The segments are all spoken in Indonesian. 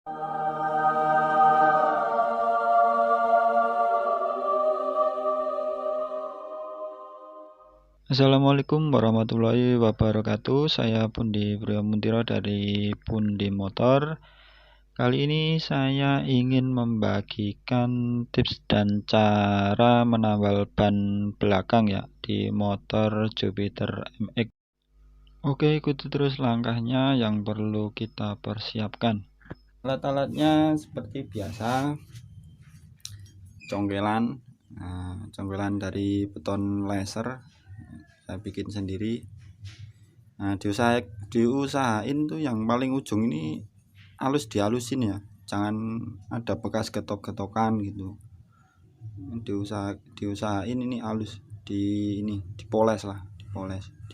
Assalamualaikum warahmatullahi wabarakatuh. Saya Pundi Priyomuntiro dari Pundi Motor. Kali ini saya ingin membagikan tips dan cara menambal ban belakang ya di motor Jupiter MX. Oke, ikuti terus langkahnya yang perlu kita persiapkan. Alat-alatnya seperti biasa, congkelan. Congkelan dari beton laser saya bikin sendiri. Diusahain tuh yang paling ujung ini dihalusin ya, jangan ada bekas getok-getokan gitu. Diusahain ini halus, dipoles,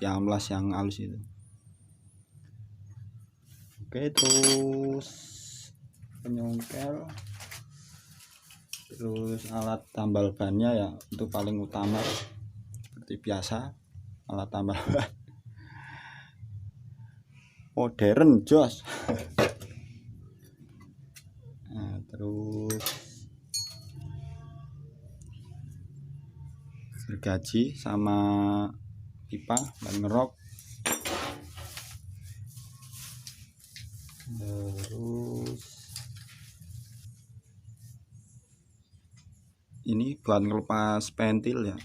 diamplas yang halus itu. Oke, terus penyongkel, terus alat tambal bannya ya, itu paling utama seperti biasa, alat tambal ban modern jos. Terus gergaji sama pipa dan ngerok. Terus ini buat ngelepas pentil ya,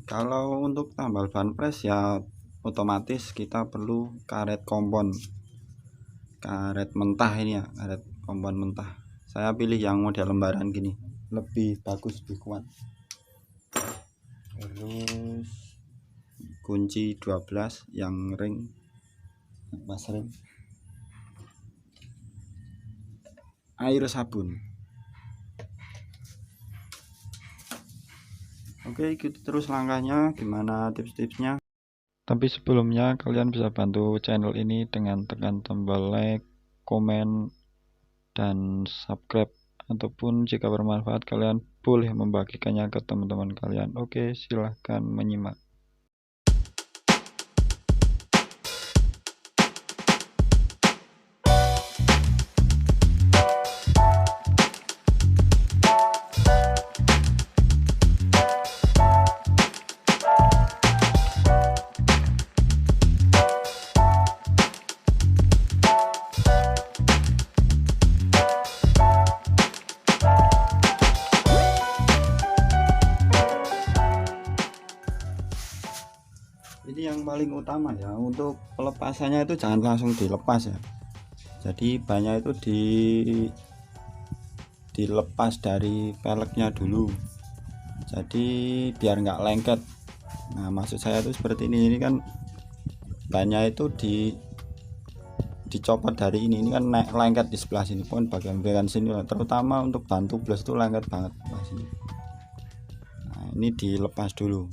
Kalau untuk tambal ban pres ya otomatis kita perlu karet kompon, karet mentah ini ya, karet kompon mentah. Saya pilih yang model lembaran gini, lebih bagus, lebih kuat. Terus kunci 12 yang ring, pas ring, air sabun. Oke, ikuti terus langkahnya, gimana tips-tipsnya. Tapi sebelumnya kalian bisa bantu channel ini dengan tekan tombol like, komen, dan subscribe. Ataupun jika bermanfaat kalian boleh membagikannya ke teman-teman kalian. Oke, silahkan menyimak. Ini yang paling utama ya, untuk pelepasannya itu jangan langsung dilepas ya, jadi banyak itu dilepas dari peleknya dulu, jadi biar nggak lengket. Maksud saya itu seperti ini kan banyak itu dicopot dari ini kan lengket di sebelah sini pun, bagian sini terutama untuk ban tubles itu lengket banget sini. Ini dilepas dulu.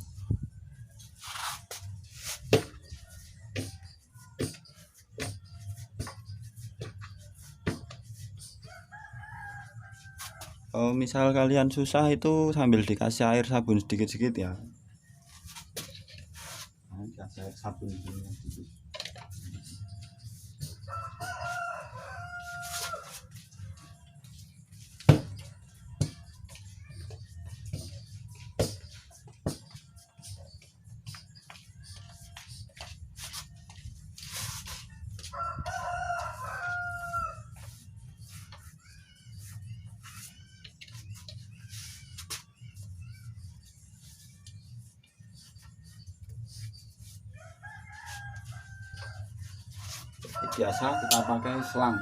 Misal kalian susah itu sambil dikasih air sabun sedikit-sedikit ya. Dikasih air sabun sedikit. Biasa kita pakai selang.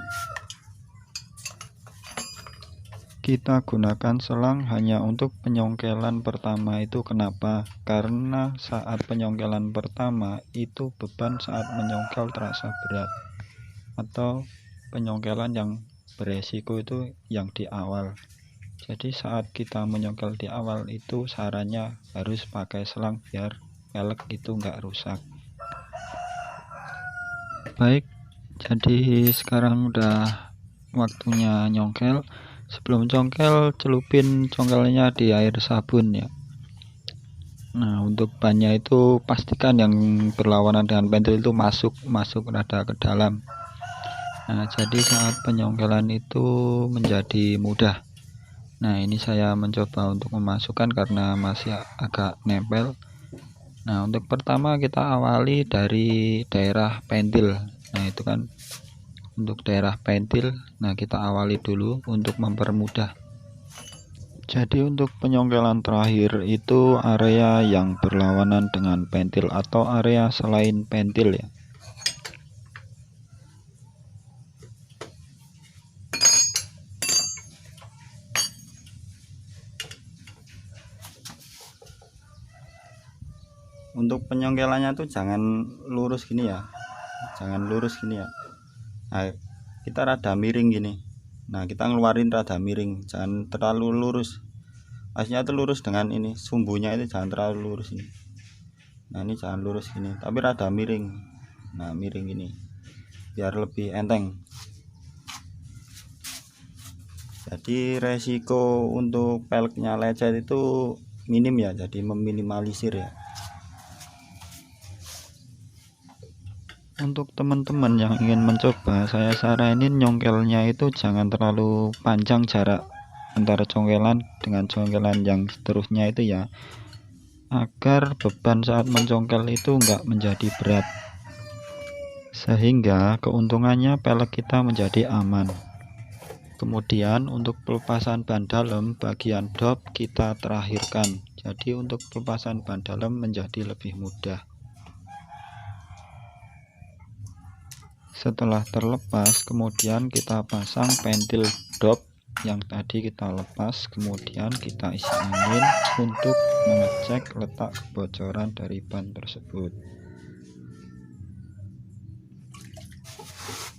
Kita gunakan selang hanya untuk penyongkelan pertama itu. Kenapa? Karena saat penyongkelan pertama itu beban saat menyongkel terasa berat, atau penyongkelan yang beresiko itu yang di awal. Jadi saat kita menyongkel di awal itu sarannya harus pakai selang biar pelek itu enggak rusak. Baik, jadi sekarang udah waktunya nyongkel. Sebelum congkel celupin congkelnya di air sabun ya. Nah, untuk bannya itu pastikan yang berlawanan dengan pentil itu masuk rada ke dalam. Nah, jadi saat penyongkelan itu menjadi mudah. Nah, ini saya mencoba untuk memasukkan karena masih agak nempel. Nah, untuk pertama kita awali dari daerah pentil. Nah, itu kan untuk daerah pentil. Nah, kita awali dulu untuk mempermudah. Jadi untuk penyongkelan terakhir itu area yang berlawanan dengan pentil atau area selain pentil ya. Untuk penyongkelannya tuh jangan lurus gini ya, jangan lurus gini ya. Nah, kita rada miring gini. Nah, kita ngeluarin rada miring, jangan terlalu lurus. Aslinya tuh lurus dengan ini, sumbunya itu jangan terlalu lurus ini. Nah, ini jangan lurus gini, tapi rada miring. Nah, miring gini, biar lebih enteng. Jadi resiko untuk peleknya lecet itu minim ya, jadi meminimalisir ya. Untuk teman-teman yang ingin mencoba, saya saranin nyongkelnya itu jangan terlalu panjang jarak antara congkelan dengan congkelan yang seterusnya itu ya, agar beban saat mencongkel itu enggak menjadi berat, sehingga keuntungannya pelek kita menjadi aman. Kemudian untuk pelepasan ban dalam bagian dop kita terakhirkan, jadi untuk pelepasan ban dalam menjadi lebih mudah. Setelah terlepas, kemudian kita pasang pentil dop yang tadi kita lepas, kemudian kita isi angin untuk mengecek letak kebocoran dari ban tersebut.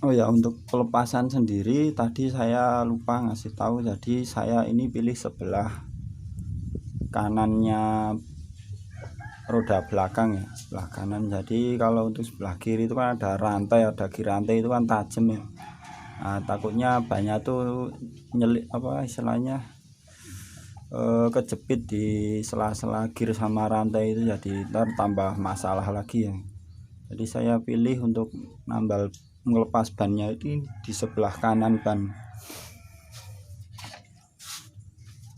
Oh ya, untuk pelepasan sendiri tadi saya lupa ngasih tahu, jadi saya ini pilih sebelah kanannya roda belakang ya, sebelah kanan. Jadi kalau untuk sebelah kiri itu kan ada rantai, ada girantai itu kan tajam ya. Nah, takutnya banyak tuh nyelik apa istilahnya kejepit di sela-sela gir sama rantai itu, jadi ntar tambah masalah lagi ya. Jadi saya pilih untuk nambal melepas bannya itu di sebelah kanan ban.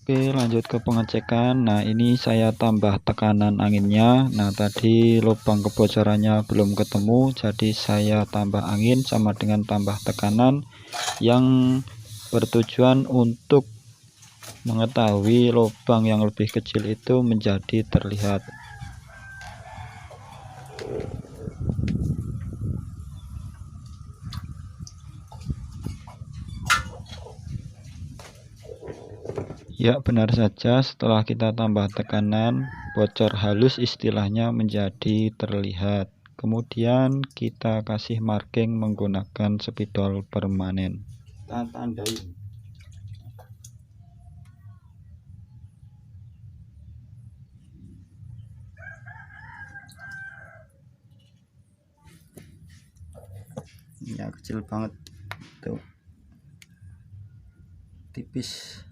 Oke, lanjut ke pengecekan. Nah, ini saya tambah tekanan anginnya. Nah, tadi lubang kebocorannya belum ketemu, jadi saya tambah angin sama dengan tambah tekanan yang bertujuan untuk mengetahui lubang yang lebih kecil itu menjadi terlihat. Ya, benar saja, setelah kita tambah tekanan, bocor halus istilahnya menjadi terlihat. Kemudian kita kasih marking menggunakan spidol permanen. Kita tandai. Ya, kecil banget tuh, tipis.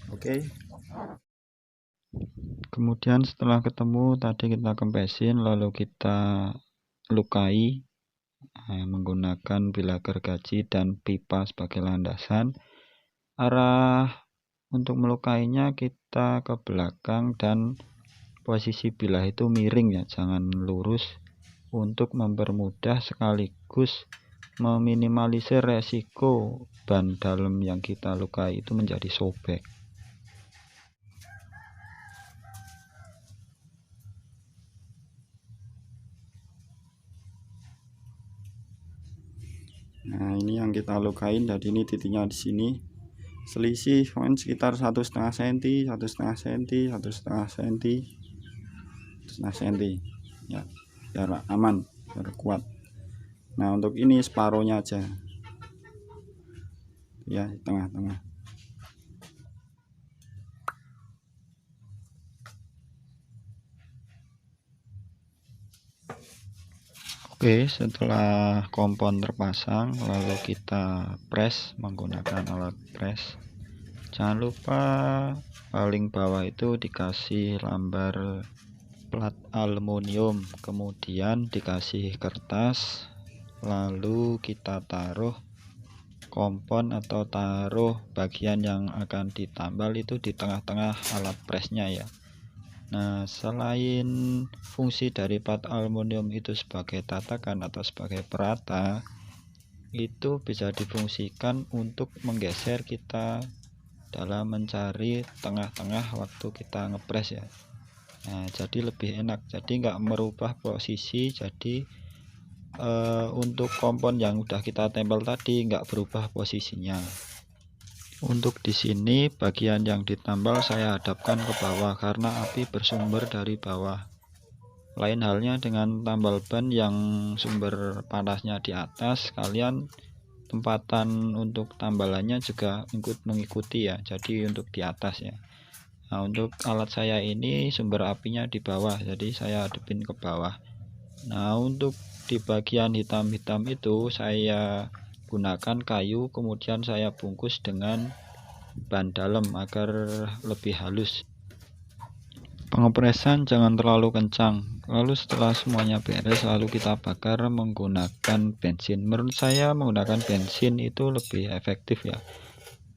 Oke. Kemudian setelah ketemu tadi kita kempesin, lalu kita lukai menggunakan bilah gergaji dan pipa sebagai landasan. Arah untuk melukainya kita ke belakang dan posisi bilah itu miring ya, jangan lurus, untuk mempermudah sekaligus meminimalisir resiko ban dalam yang kita lukai itu menjadi sobek. Nah, ini yang kita lukain, jadi ini titiknya di sini. Selisih sekitar 1,5 cm, 1,5 cm, 1,5 cm, 1,5 cm ya, biar aman, biar kuat. Nah, untuk ini separuhnya aja ya, tengah-tengah. Oke, setelah kompon terpasang, lalu kita press menggunakan alat press. Jangan lupa paling bawah itu dikasih lambar plat aluminium, kemudian dikasih kertas, lalu kita taruh kompon atau taruh bagian yang akan ditambal itu di tengah-tengah alat presnya ya. Nah, selain fungsi dari plat aluminium itu sebagai tatakan atau sebagai perata, itu bisa difungsikan untuk menggeser kita dalam mencari tengah-tengah waktu kita ngepres ya. Nah, jadi lebih enak, jadi nggak merubah posisi. Jadi untuk kompon yang udah kita tempel tadi nggak berubah posisinya. Untuk di sini bagian yang ditambal saya hadapkan ke bawah karena api bersumber dari bawah. Lain halnya dengan tambal ban yang sumber panasnya di atas, kalian tempatan untuk tambalannya juga ikut mengikuti ya, jadi untuk di atas ya. Nah, untuk alat saya ini sumber apinya di bawah, jadi saya hadapin ke bawah. Nah, untuk di bagian hitam-hitam itu saya gunakan kayu, kemudian saya bungkus dengan ban dalam agar lebih halus. Pengepresan jangan terlalu kencang, lalu setelah semuanya beres lalu kita bakar menggunakan bensin. Menurut saya menggunakan bensin itu lebih efektif ya,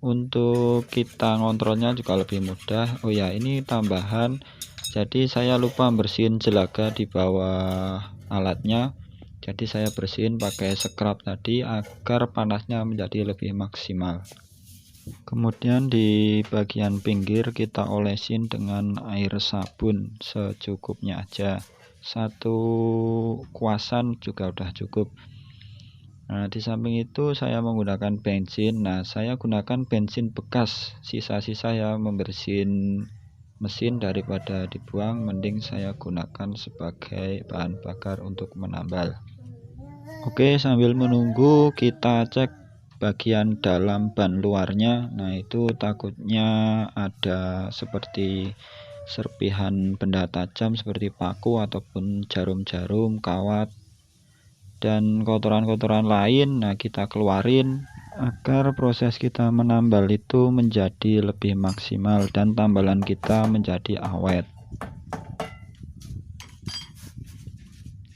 untuk kita ngontrolnya juga lebih mudah. Oh ya, ini tambahan, jadi saya lupa bersihin jelaga di bawah alatnya, jadi saya bersihin pakai scrub tadi agar panasnya menjadi lebih maksimal. Kemudian di bagian pinggir kita olesin dengan air sabun secukupnya aja, 1 kuasan juga udah cukup. Nah, di samping itu saya menggunakan bensin. Nah, saya gunakan bensin bekas, sisa-sisa ya, membersihin mesin daripada dibuang, mending saya gunakan sebagai bahan bakar untuk menambal. Oke, sambil menunggu kita cek bagian dalam ban luarnya. Nah, itu takutnya ada seperti serpihan benda tajam seperti paku ataupun jarum-jarum, kawat dan kotoran-kotoran lain. Nah, kita keluarin agar proses kita menambal itu menjadi lebih maksimal dan tambalan kita menjadi awet.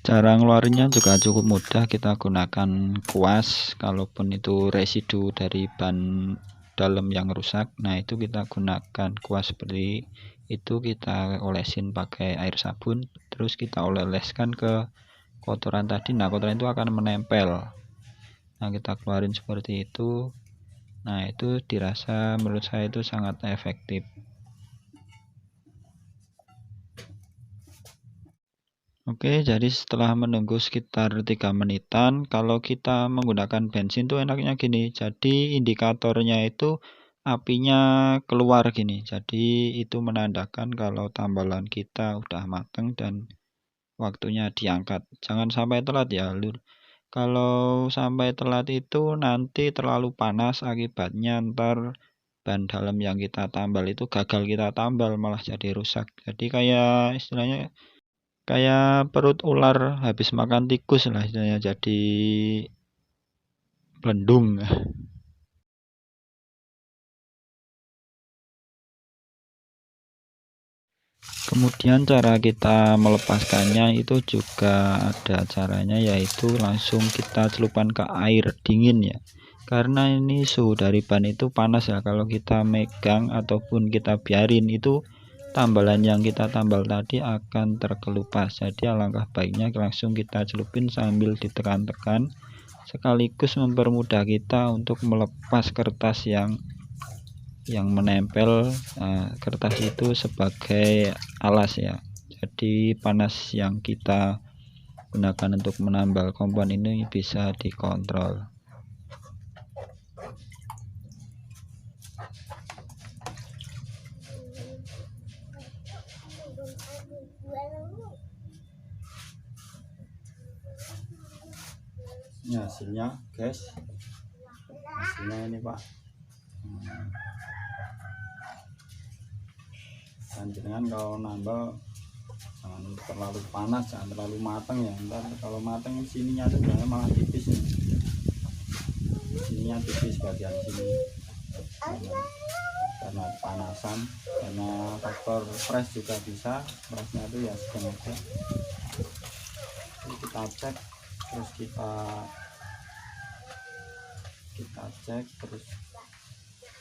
Cara ngeluarinnya juga cukup mudah, kita gunakan kuas. Kalaupun itu residu dari ban dalam yang rusak, nah itu kita gunakan kuas seperti itu, kita olesin pakai air sabun, terus kita oleskan ke kotoran tadi. Nah, kotoran itu akan menempel. Nah, kita keluarin seperti itu. Nah, itu dirasa menurut saya itu sangat efektif. Oke, jadi setelah menunggu sekitar 3 menitan, kalau kita menggunakan bensin tuh enaknya gini, jadi indikatornya itu apinya keluar gini, jadi itu menandakan kalau tambalan kita udah mateng dan waktunya diangkat. Jangan sampai telat ya, Lur. Kalau sampai telat itu nanti terlalu panas, akibatnya ntar ban dalam yang kita tambal itu gagal kita tambal, malah jadi rusak. Jadi kayak istilahnya kayak perut ular habis makan tikus lah istilahnya, jadi melendung. Kemudian cara kita melepaskannya itu juga ada caranya, yaitu langsung kita celupkan ke air dingin ya, karena ini suhu dari ban itu panas ya. Kalau kita megang ataupun kita biarin, itu tambalan yang kita tambal tadi akan terkelupas. Jadi alangkah baiknya langsung kita celupin sambil ditekan-tekan, sekaligus mempermudah kita untuk melepas kertas yang menempel. Kertas itu sebagai alas ya, jadi panas yang kita gunakan untuk menambal kompon ini bisa dikontrol. Ini hasilnya guys, hasilnya ini Pak. Dan jangan kalau nambal jangan terlalu panas, jangan terlalu matang ya, ntar kalau matang sininya sebenarnya malah tipis nih. Sininya tipis bagian sini, karena panasan, karena faktor press juga bisa, pressnya itu ya sedang aja. Jadi kita cek, terus kita cek, terus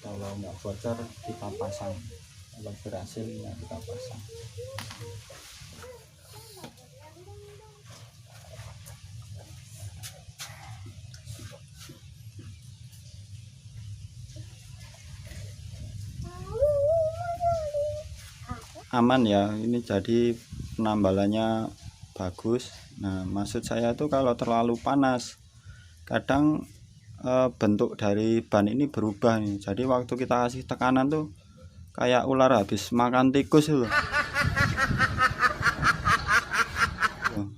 kalau nggak bocor kita pasang, kalau berhasil ya kita pasang. Aman ya, ini jadi penambalannya bagus. Nah, maksud saya tuh kalau terlalu panas kadang bentuk dari ban ini berubah nih. Jadi waktu kita kasih tekanan tuh kayak ular habis makan tikus itu.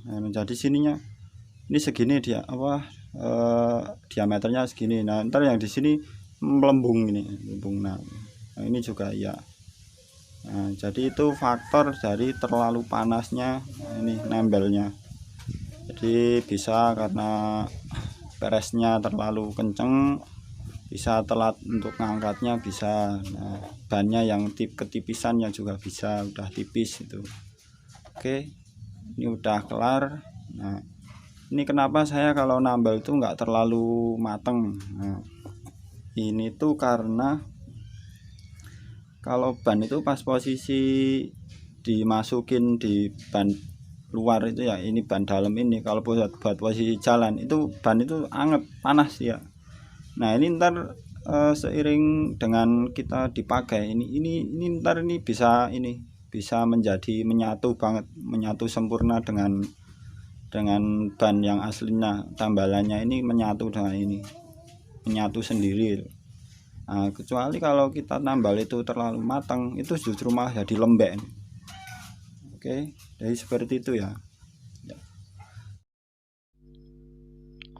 Nah, jadi sininya ini segini dia diameternya segini. Nah, ntar yang di sini melembung ini, melembung. Nah, ini juga ya. Nah, jadi itu faktor dari terlalu panasnya ini nempelnya. Jadi bisa karena presnya terlalu kenceng, bisa telat untuk ngangkatnya bisa. Nah, bannya yang ketipisannya juga bisa, udah tipis itu. Oke, ini udah kelar. Nah, ini kenapa saya kalau nambal itu nggak terlalu mateng. Nah, ini tuh karena kalau ban itu pas posisi dimasukin di ban luar itu ya, ini ban dalam ini kalau buat posisi jalan itu ban itu anget panas ya. Nah, ini ntar seiring dengan kita dipakai ini ntar ini bisa menjadi menyatu banget, menyatu sempurna dengan ban yang aslinya, tambalannya ini menyatu dengan ini, menyatu sendiri. Nah, kecuali kalau kita tambal itu terlalu matang, itu justru malah jadi lembek. Oke, jadi seperti itu ya.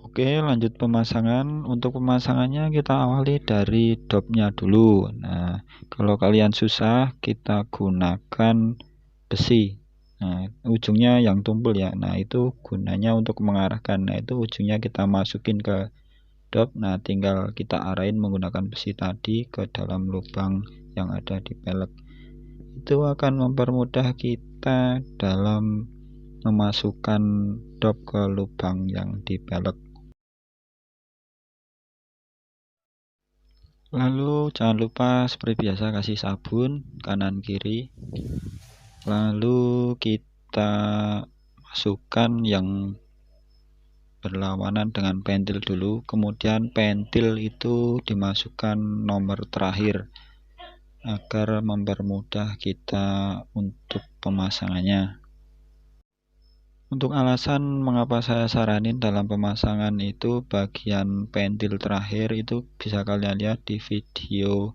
Oke, lanjut pemasangan. Untuk pemasangannya kita awali dari dopnya dulu. Nah, kalau kalian susah, kita gunakan besi. Nah, ujungnya yang tumpul ya. Nah, itu gunanya untuk mengarahkan. Nah, itu ujungnya kita masukin ke dop. Nah, tinggal kita arahin menggunakan besi tadi ke dalam lubang yang ada di pelek. Itu akan mempermudah kita dalam memasukkan dop ke lubang yang di pelek. Lalu jangan lupa seperti biasa kasih sabun kanan kiri. Lalu kita masukkan yang berlawanan dengan pentil dulu, kemudian pentil itu dimasukkan nomor terakhir agar mempermudah kita untuk pemasangannya. Untuk alasan mengapa saya saranin dalam pemasangan itu bagian pentil terakhir itu bisa kalian lihat di video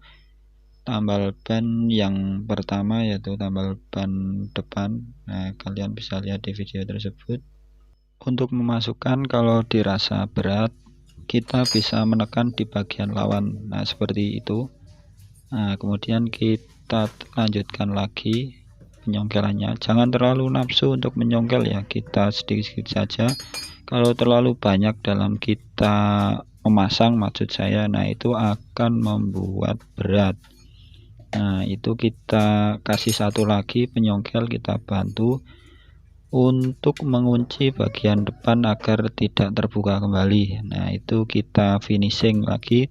tambal ban yang pertama, yaitu tambal ban depan. Nah, kalian bisa lihat di video tersebut. Untuk memasukkan, kalau dirasa berat kita bisa menekan di bagian lawan. Nah, seperti itu. Nah, kemudian kita lanjutkan lagi penyongkelannya. Jangan terlalu nafsu untuk menyongkel ya, kita sedikit-sedikit saja. Kalau terlalu banyak dalam kita memasang, maksud saya, nah itu akan membuat berat. Nah, itu kita kasih satu lagi penyongkel, kita bantu untuk mengunci bagian depan agar tidak terbuka kembali. Nah, itu kita finishing lagi,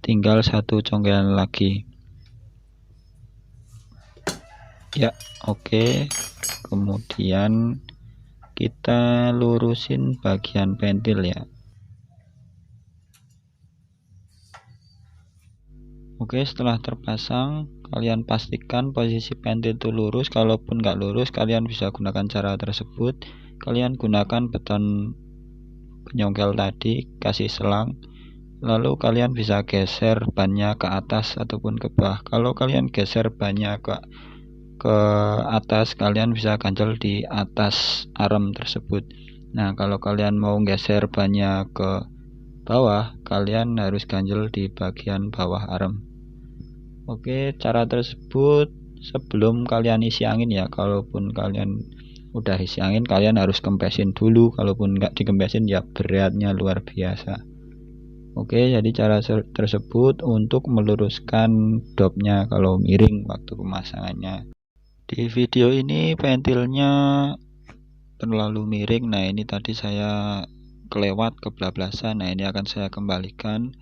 tinggal satu congkelan lagi ya. Oke, kemudian kita lurusin bagian pentil ya. Oke, setelah terpasang kalian pastikan posisi pentil itu lurus. Kalaupun nggak lurus, kalian bisa gunakan cara tersebut. Kalian gunakan beton penyongkel tadi, kasih selang, lalu kalian bisa geser bannya ke atas ataupun ke bawah. Kalau kalian geser bannya ke atas, kalian bisa ganjel di atas arm tersebut. Nah, kalau kalian mau geser bannya ke bawah, kalian harus ganjel di bagian bawah arm. Oke, cara tersebut sebelum kalian isi angin ya. Kalaupun kalian udah isi angin, kalian harus kempesin dulu. Kalaupun nggak dikempesin ya beratnya luar biasa. Oke, jadi cara tersebut untuk meluruskan dopnya kalau miring waktu pemasangannya. Di video ini pentilnya terlalu miring. Nah, ini tadi saya kelewat kebablasan. Nah, ini akan saya kembalikan.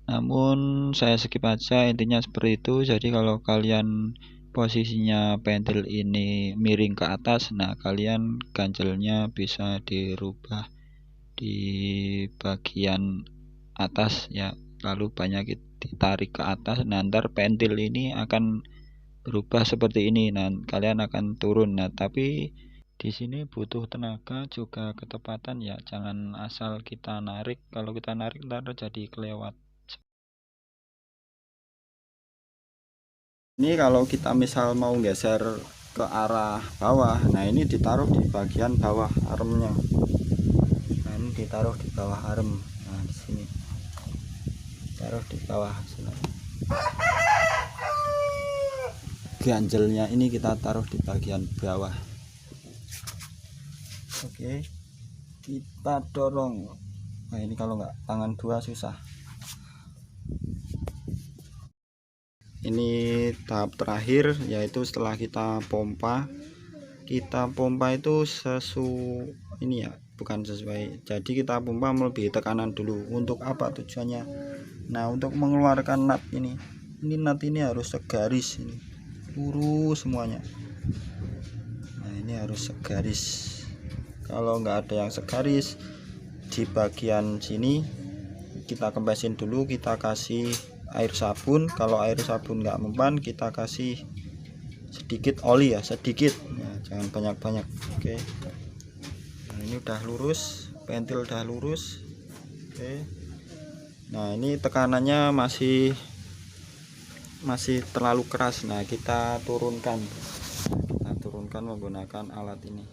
Namun saya skip aja, intinya seperti itu. Jadi kalau kalian posisinya pentil ini miring ke atas, nah kalian ganjelnya bisa dirubah di bagian atas ya, lalu banyak ditarik ke atas. Nah, ntar pentil ini akan berubah seperti ini. Nah, kalian akan turun. Nah, tapi di sini butuh tenaga juga ketepatan ya, jangan asal kita narik. Kalau kita narik ntar jadi kelewat. Ini kalau kita misal mau geser ke arah bawah, nah ini ditaruh di bagian bawah armnya. Nah, ini ditaruh di bawah arm. Nah, di sini taruh di bawah sini. Ganjelnya ini kita taruh di bagian bawah. Oke, kita dorong. Nah, ini kalau nggak tangan dua susah. Ini tahap terakhir, yaitu setelah kita pompa itu ini ya, bukan sesuai. Jadi kita pompa melebihi tekanan dulu. Untuk apa tujuannya? Nah, untuk mengeluarkan nut ini nut ini harus segaris, ini lurus semuanya. Nah, ini harus segaris. Kalau nggak ada yang segaris di bagian sini, kita kempesin dulu, kita kasih air sabun. Kalau air sabun nggak mempan, kita kasih sedikit oli ya, sedikit ya, jangan banyak-banyak. Oke, nah ini udah lurus, pentil udah lurus. Oke, nah ini tekanannya masih terlalu keras. Nah, kita turunkan menggunakan alat ini.